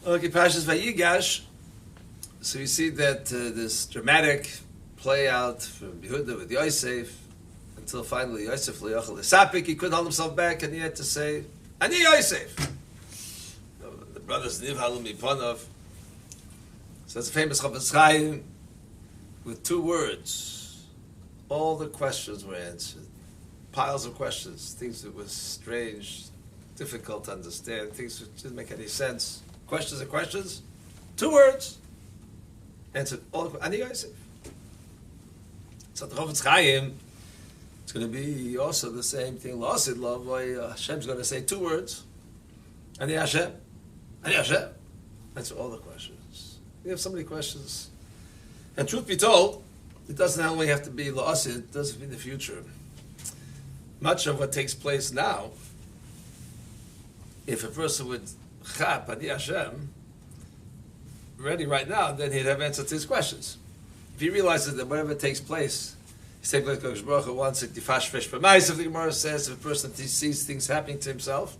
Okay, Parshas Vayigash. So you see that this dramatic play out from Yehuda with Yosef until finally Yosef Le'achal Esapik, he couldn't hold himself back and he had to say, Ani Yosef. The brothers Nivhalu Miponov. So that's a famous Chofetz Chaim with 2 words. All the questions were answered. Piles of questions, things that were strange, difficult to understand, things that didn't make any sense. Questions and questions, 2 words. Answered all Ani Yosef. So the Chofetz Chaim, it's going to be also the same thing. La'asid Lavoi, Hashem's going to say 2 words. Ani Hashem. Ani Hashem. Answer all the questions. We have so many questions. And truth be told, it doesn't only have to be La'asid, it does in the future. Much of what takes place now, if a person would chap Ani Hashem, ready right now, then he'd have answers to his questions. If he realizes that whatever takes place, he's taking like Kodesh Baruch Hu wants it, Tifashvesh B'mais, if the Gemara says, if a person sees things happening to himself,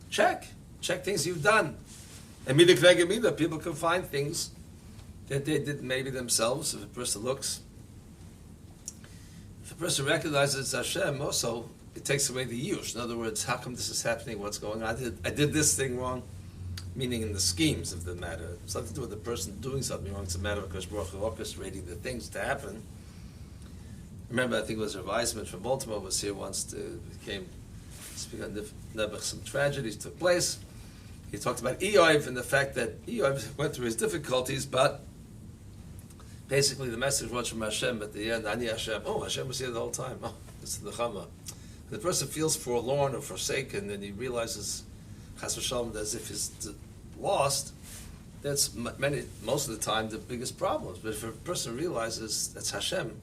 check things you've done. And Midah K'neged Midah, people can find things that they did maybe themselves. If a person looks, if a person recognizes Hashem, also, it takes away the yush. In other words, how come this is happening? What's going on? I did this thing wrong. Meaning in the schemes of the matter. It's nothing to do with the person doing something wrong. It's a matter of Kodesh Baruch Hu orchestrating the things to happen. Remember, I think it was Rabbi from Baltimore was here once to came speak on Nebuch. Some tragedies took place. He talked about Eoiv and the fact that Eoiv went through his difficulties, but basically the message was from Hashem at the end, Ani Hashem. Oh, Hashem was here the whole time. Oh, this is the Chama. The person feels forlorn or forsaken, and he realizes Chas v'shalom as if he's lost. That's most of the time the biggest problems. But if a person realizes that's Hashem,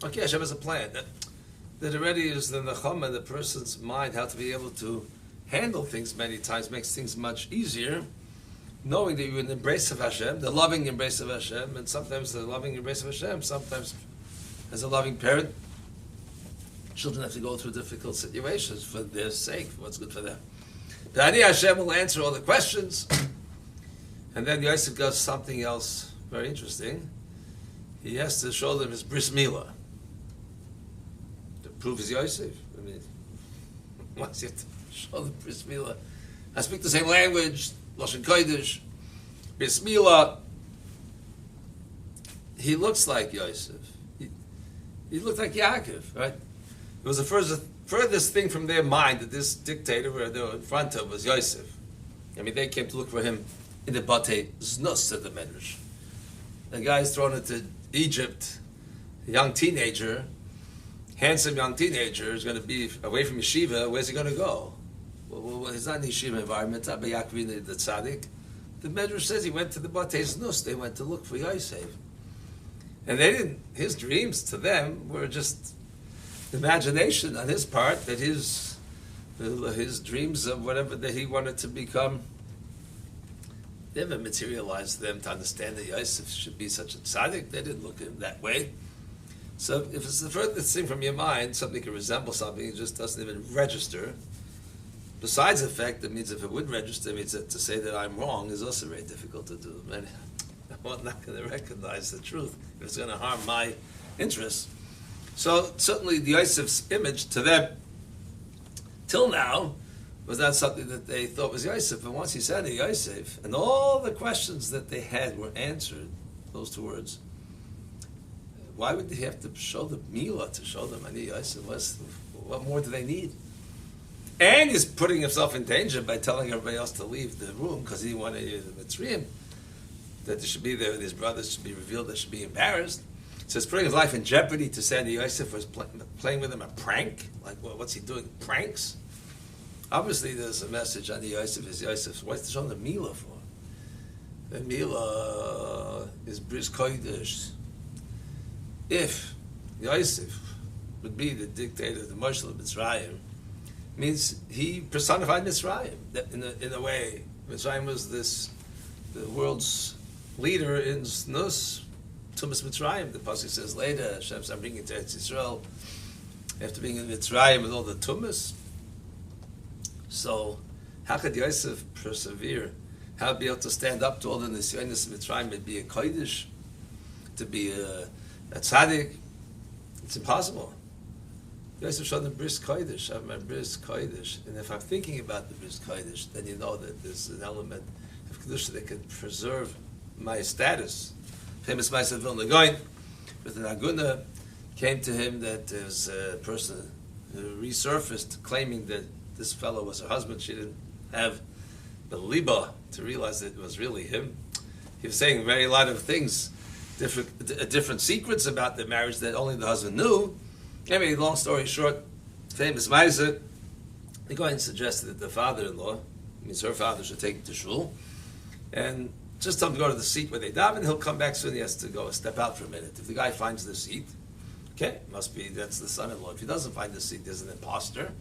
okay, Hashem has a plan. That already is the nechama in the person's mind how to be able to handle things many times, makes things much easier, knowing that you're in the embrace of Hashem, the loving embrace of Hashem, and sometimes the loving embrace of Hashem, sometimes as a loving parent, children have to go through difficult situations for their sake, for what's good for them. The Ani Hashem will answer all the questions. And then Yosef does something else very interesting. He has to show them his bris milah. To prove he's Yosef. I mean, once you have to show them bris milah. I speak the same language, Lashon Kodesh, bris milah. He looks like Yosef. He looked like Yaakov, right? It was the furthest thing from their mind that this dictator where they were in front of was Yosef. I mean, they came to look for him in the Batei Znus of the Medrash. The guy's thrown into Egypt, a young teenager, handsome young teenager, is going to be away from yeshiva. Where's he going to go? Well, he's not in the yeshiva environment. The tzaddik. The Medrash says he went to the Batei Znus. They went to look for Yosef. And they didn't, his dreams to them were just imagination on his part, that his dreams of whatever that he wanted to become never materialized them to understand that Yosef should be such a tzaddik. They didn't look at him that way. So if it's the furthest thing from your mind, something can resemble something, it just doesn't even register. Besides the fact that means if it would register, it means that to say that I'm wrong is also very difficult to do. And I'm not going to recognize the truth if it's going to harm my interests. So certainly the Yosef's image to them, till now, was not something that they thought was Yosef. And once he said Yosef, and all the questions that they had were answered, those 2 words, why would they have to show the milah to show them Ani Yosef? What more do they need? And he's putting himself in danger by telling everybody else to leave the room because he wanted the Mitzrayim, that they should be there with his brothers, should be revealed, they should be embarrassed. So he's putting his life in jeopardy to say that Yosef was playing with him a prank. Like, what's he doing? Pranks? Obviously, there's a message on the Yosef is Yosef. What's showing the milah for? The milah is bris kodesh. If Yosef would be the dictator, the marshal of Mitzrayim, means he personified Mitzrayim. In a way, Mitzrayim was the world's leader in Znus, Tumas Mitzrayim. The pasuk says later, Hashem said, I'm bringing to Eretz Yisrael after being in Mitzrayim with all the Tumas. So, how could Yosef persevere? how to be able to stand up to all the nisyonis of Mitzrayim and be a kodesh, to be a tzaddik. It's impossible. Yosef showed the bris kodesh. I have my bris kodesh, and if I'm thinking about the bris kodesh, then you know that there's an element of kedusha that can preserve my status. Famous Ma'aseh Vilna Gaon, with an aguna, came to him that there's a person who resurfaced claiming that this fellow was her husband. She didn't have the liba to realize that it was really him. He was saying a lot of things, different secrets about the marriage that only the husband knew. Anyway, long story short, famous Ma'aseh, the Gaon suggested that the father-in-law, means her father, should take him to shul, and just tell him to go to the seat where they daven. He'll come back soon. He has to go step out for a minute. If the guy finds the seat, okay, must be that's the son-in-law. If he doesn't find the seat, there's an imposter.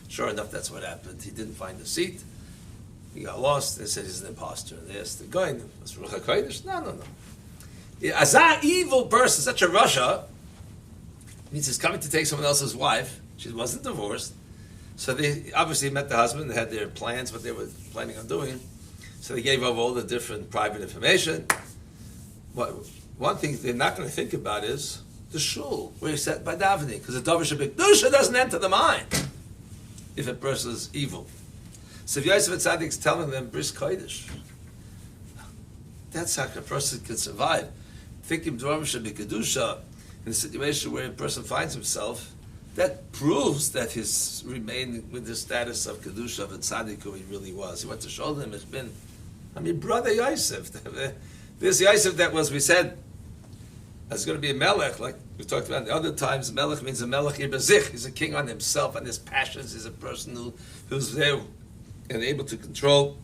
Sure enough, that's what happened. He didn't find the seat. He got lost. They said he's an imposter. And they asked the guy, "Was Ruach HaKodesh?" No. As that evil person, such a Russia, means he's coming to take someone else's wife. She wasn't divorced. So they obviously met the husband. They had their plans, what they were planning on doing. So they gave over all the different private information. One thing they're not going to think about is the shul, where he sat by davening, because the davar shebekdusha doesn't enter the mind if a person is evil. So if Yosef Tzadik's telling them bris kodesh, that's how a person can survive. Thinking davar shebekdusha in a situation where a person finds himself, that proves that he's remained with the status of kedusha of a tzaddik who he really was. He went to show them it's been, brother Yosef. This Yosef that was, we said, is going to be a melech, like we talked about the other times. Melech means a melech ibazich. He's a king on himself, on his passions. He's a person who's there and able to control.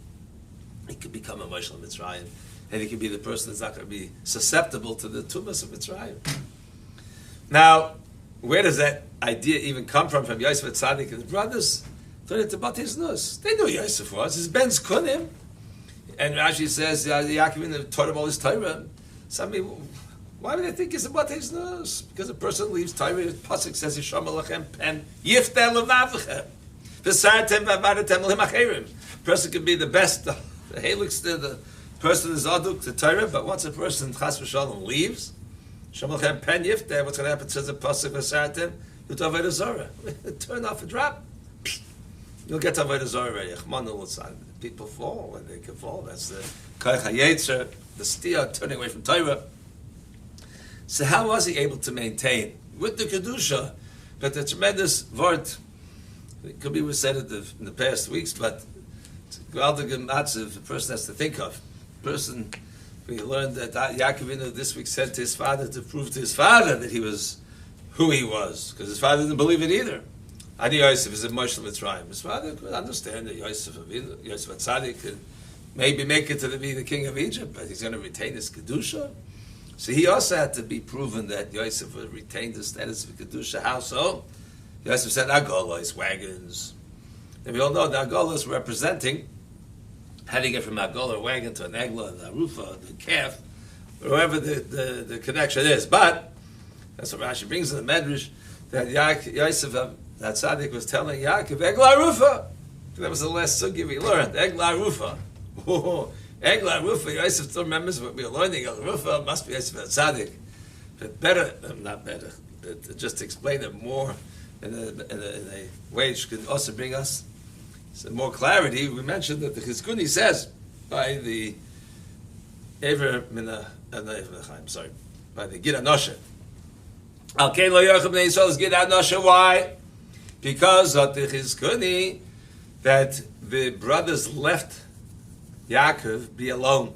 He could become a Moshe Mitzrayim, and he could be the person that's not going to be susceptible to the tumas of Mitzrayim. Now, where does that idea even come from Yosef Tzaddik and his brothers? Turned into Batei Znus. They knew Yosef was. His Ben's Kunim. And Rashi says, Yaakov taught him all his Torah. So why would they think he's a Batei Znus? Because a person leaves Torah, the Pasuk says, Yisham Alachem Pen, Yifteh Levavachem, V'sartem V'avadatem L'Macherim. A person can be the best, the helix, the person is Aduk, the Torah, but once a person, Chas V'Shalom, leaves, Shamalchem Pen Yifteh, what's going to happen? Says the Pasuk V'sartem, you'll do Avodah Zorah. Turn off a drop. You'll get to Avodah Zorah already. People fall when they can fall. That's the Koach HaYetzer, the Stiyah, turning away from Torah. So how was he able to maintain with the Kedusha, but the tremendous word, it could be we said it in the past weeks, but Gewaltige Matzav, the person has to think of. Person, we learned that Yaakov this week said to his father to prove to his father that he was who he was, because his father didn't believe it either. Ani Yosef is a Moshe Mitzrayim. His father could understand that Yosef Tzaddik could maybe make it to be the king of Egypt, but he's going to retain his Kedusha. So he also had to be proven that Yosef would retain the status of Kedusha. How so? Yosef said, Agolas, wagons. And we all know the Agolas representing how do you get from Agola wagon to an Egla, the Rufa, the calf, wherever the connection is. But that's what Rashi brings in the Medrash, that Yosef, that Tzaddik was telling Yaakov, Egla Rufa. That was the last sugi we learned, Egla Rufa. Egla Rufa, Yosef still remembers what we were learning, Egla Rufa must be Yosef Tzaddik. But better, not better, but just to explain it more in a way which could also bring us some more clarity. We mentioned that the Chizkuni says by the Ever Mina, by the Gid Anoshe. Al Kein Lo Yochim Bnei Yisrael is Gid Anoshe. Why? Because of the Chizkuni that the brothers left Yaakov be alone.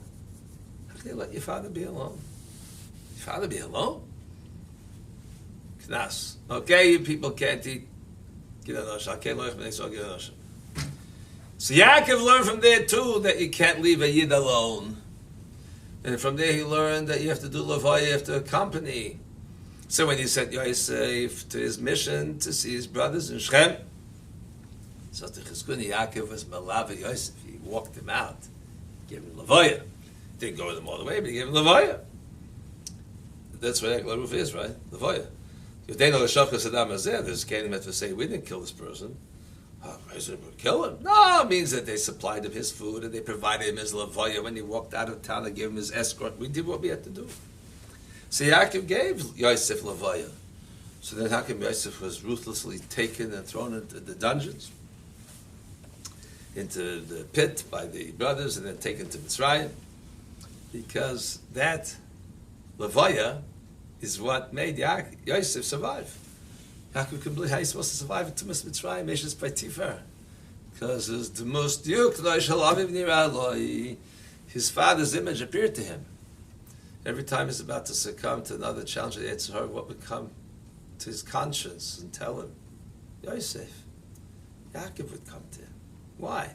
How can they let your father be alone? Your father be alone? Knas. Okay, you people can't eat. Gid Anoshe. Al Kein Lo Yochim Bnei Yisrael Gid Anoshe. So Yaakov learned from there too that you can't leave a Yid alone. And from there he learned that you have to do Levaya, you have to accompany. So when he sent Yosef to his mission to see his brothers in Shechem, so the Chizkuni Yaakov was Malava Yosef. He walked him out, gave him Levaya. Didn't go with him all the way, but he gave him Levaya. That's what Egla Ruf is, right? Levaya. If they know the Shavka Saddam Azeh, there's Cain to say, we didn't kill this person. I said, we'll kill him. No, it means that they supplied him his food and they provided him his levaya. When he walked out of town, they gave him his escort. We did what we had to do. So Yaakov gave Yosef levaya. So then how come Yosef was ruthlessly taken and thrown into the dungeons? Into the pit by the brothers and then taken to Mitzrayim? Because that levaya is what made Yosef survive. Yaakov couldn't believe how he's supposed to survive in Tumas Mitzrayim, Meshes by Tifer. Because the most his father's image appeared to him. Every time he's about to succumb to another challenge, it's hard what would come to his conscience and tell him, Yosef. Yaakov would come to him. Why?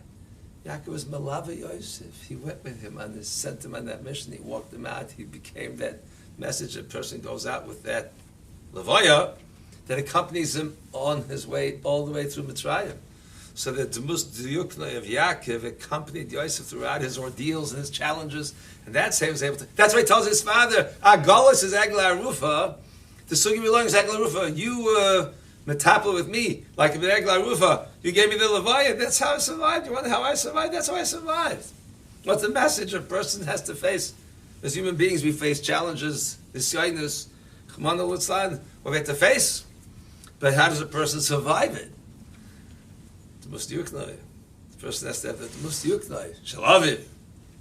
Yaakov was Malava Yosef. He went with him on this, sent him on that mission. He walked him out. He became that message. A person goes out with that levaya that accompanies him on his way all the way through Mitzrayim. So that the Diyukna of Yaakov accompanied Yosef throughout his ordeals and his challenges, and that's how he was able to. That's why he tells his father, "Agolis is Agla Arufa. The sugi belongs to Agla Arufa. You metapel with me like an Agla Arufa. You gave me the levaya. That's how I survived. You wonder how I survived? That's how I survived. What's the message a person has to face? As human beings, we face challenges, nisyainus, chmana lutzlan, what we have to face. But how does a person survive it? The mustiyuknai. The person has to have the mustiyuknai. Shalaviv.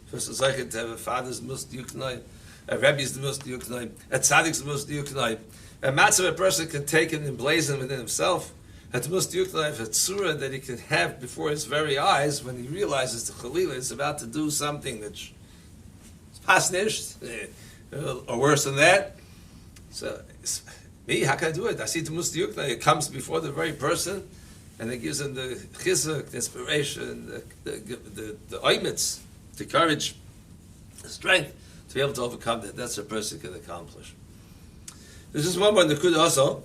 The person is like to have a father's mustiyuknai. A Rabbi's the mustiyuknai. A tzaddik's the mustiyuknai. A matzah a person can take and emblazon within himself. At the mustiyuknai, a tzura that he can have before his very eyes when he realizes the chalila is about to do something that's pasnish, or worse than that. So, me, how can I do it? I see the mustiyukna, it comes before the very person, and it gives him the chizuk, the inspiration, the oimitz, the courage, the strength to be able to overcome that. That's what a person can accomplish. There's just one more Nakuda also.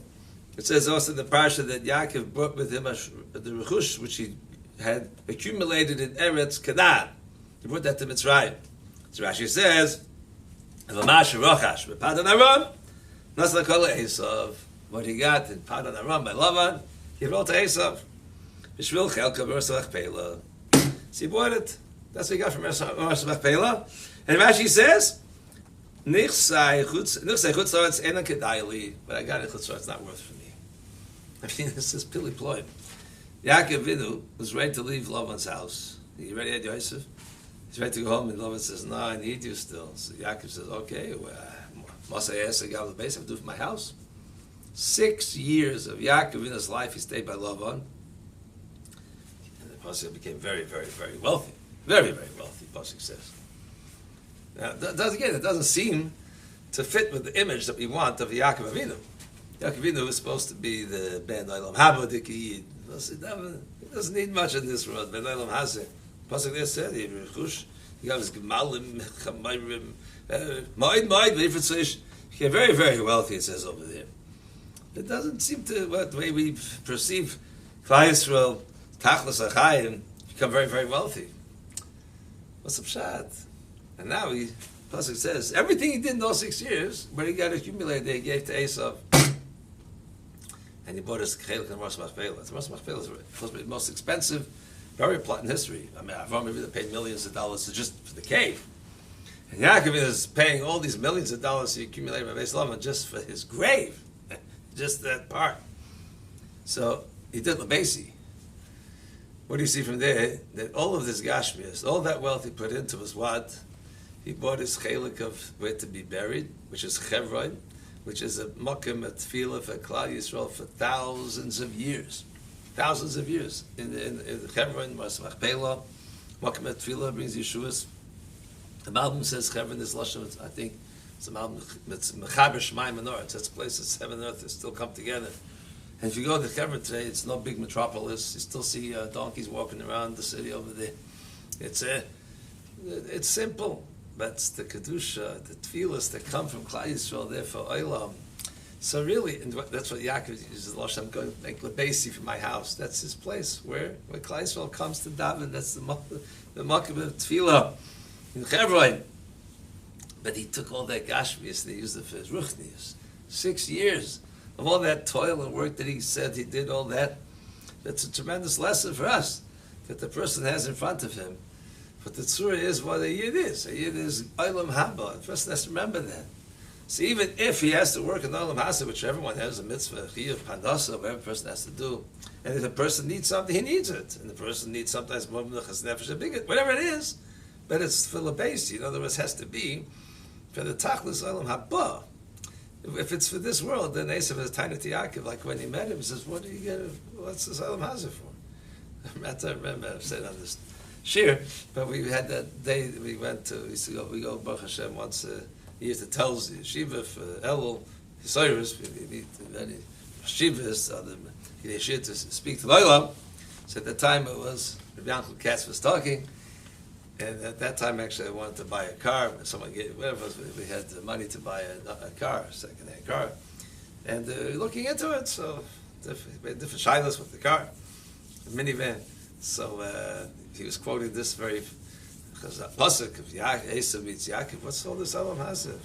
It says also in the parsha that Yaakov brought with him the rechush which he had accumulated in Eretz Canaan. He brought that to Mitzrayim. So Rashi says, "V'mash rochash b'padan Aram, nasla kol Esav." What he got in Padan Aram by Lavan, he brought to Esav. B'shvil chelka v'ersach pela. So he bought it. That's what he got from ersach pela. And Rashi says, "Nichsai chutzlaretz ena kedayli," but I got it chutzlaretz. It's not worth for me. I mean, this is pili ploy. Yaakov Avinu was ready to leave Lavan's house. He ready had Yosef. He's ready to go home, and Lavan says, "No, I need you still." So Yaakov says, "Okay, must I ask the guy the base I have to do for my house?" 6 years of Yaakov in his life, he stayed by Lavan. And the Pasuk became very, very, very wealthy. Very, very wealthy, Pasuk says. Now, it doesn't seem to fit with the image that we want of Yaakov Avinu. Yaakov Avinu is supposed to be the Ben Olam Haba Dikiyid. He doesn't need much in this world. Ben Olam Hazeh. Pasuk there said, he got his gemalim, chamayrim, ma'id, v'ifetzish. He became very, very wealthy, it says over there. It doesn't seem to, the way we perceive Klal Yisrael, Tachlis Achayim, become very, very wealthy. What's the pshat? And now Pasuk says, everything he did in those 6 years, where he got accumulated, he gave to Esav. And he bought his chelik and Ras Machpelah. Ras Machpelah is supposed to be the most expensive burial plot in history. I mean, Avram Avinu paid millions of dollars just for the cave. And Yaakov is paying all these millions of dollars he accumulated by Beis Lavan just for his grave. Just that part. So he did Labesi. What do you see from there? That all of this Gashmias, all that wealth he put into was what? He bought his chelik of where to be buried, which is Chevron, which is a makom, a tefillah for Klal Yisrael for thousands of years. Thousands of years. In the Chevron, Ras Machpelah, makom, a tefillah brings Yeshua's. The Malbim says Chevron is Lashon, I think it's a Malbim, it's Mechaber Shemaim and Eretz. That's a place that heaven and earth still come together. And if you go to Chevron today, it's no big metropolis. You still see donkeys walking around the city over there. It's simple. That's the Kedusha, the Tefillas that come from Klal Yisrael there for Olam. So really, and that's what Yaakov uses, I'm going to make Lebesi for my house. That's his place, where Klal Yisrael comes to daven. That's the Makom of Tefillah in Chevron. But he took all that Gashmias and he used it for his Ruchnius. 6 years of all that toil and work that he said he did, all that. It's a tremendous lesson for us that the person has in front of him. But the tzura is what a yid is. A yid is olam haba. The person has to remember that. So even if he has to work in olam hasa, which everyone has a mitzvah, chiyuv, pandasa, whatever person has to do, and if a person needs something, he needs it. And the person needs sometimes more menachas nefesh, whatever it is, but it's for the base. In other words, has to be for the tachlis olam haba. If it's for this world, then Esav is tiny to Yaakov. Like when he met him, he says, "What do you get? What's this olam hasa for?" I remember I've said on this shir, but we had that day we went to. We go Baruch Hashem once a year to Telz yeshiva for Elul Hisoyrus. We meet many yeshivas on the yeshiva to speak to Loilam. So at the time it was Rabbi Yankel Katz was talking. And at that time, actually, I wanted to buy a car. Someone gave, whatever, we had the money to buy a car, a second-hand car. And looking into it, so different shilas with the car, the minivan. So he was quoting this very, because pasuk of Esav meets Yaakov. What's all this Elam Hazeh?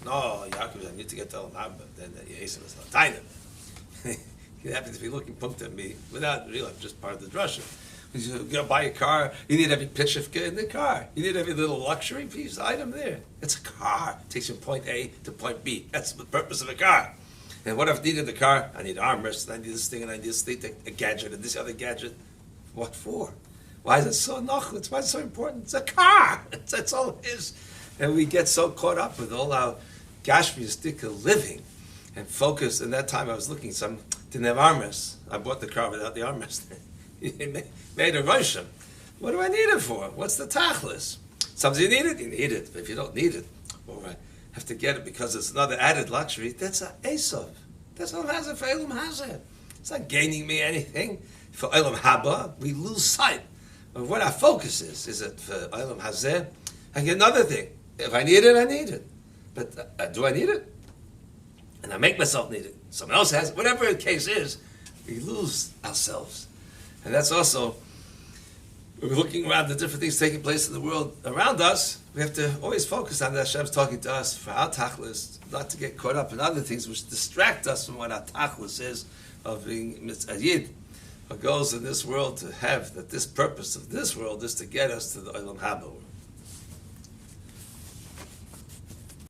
No, Yaakov, I need to get to Elam Hazeh, but then Esav is not tiny. He happened to be looking punked at me without realizing, just part of the drasha. You go buy a car, you need every pitchifka in the car. You need every little luxury piece item there. It's a car. It takes you from point A to point B. That's the purpose of a car. And what if I needed the car? I need armrests, and I need this thing, and I need this thing, a gadget, and this other gadget. What for? Why is it so nachutz? Why is it so important? It's a car. That's all it is. And we get so caught up with all our gashmistic living and focused. And that time I was looking, so I didn't have armrests. I bought the car without the armrest. Made a Rosham. What do I need it for? What's the tachlis? Sometimes you need it. But if you don't need it, or I have to get it because it's another added luxury, that's a Esav. That's Elam Hazeh for Elam Hazeh. It's not gaining me anything. For Elam Haba, we lose sight of what our focus is. Is it for Elam Hazeh? I get another thing. If I need it, I need it. But do I need it? And I make myself need it. Someone else has it. Whatever the case is, we lose ourselves. And that's also, when we're looking around the different things taking place in the world around us, we have to always focus on that Hashem's talking to us for our tachlis, not to get caught up in other things which distract us from what our tachlis is of being a yid, what goes in this world to have, that this purpose of this world is to get us to the Olam Haba.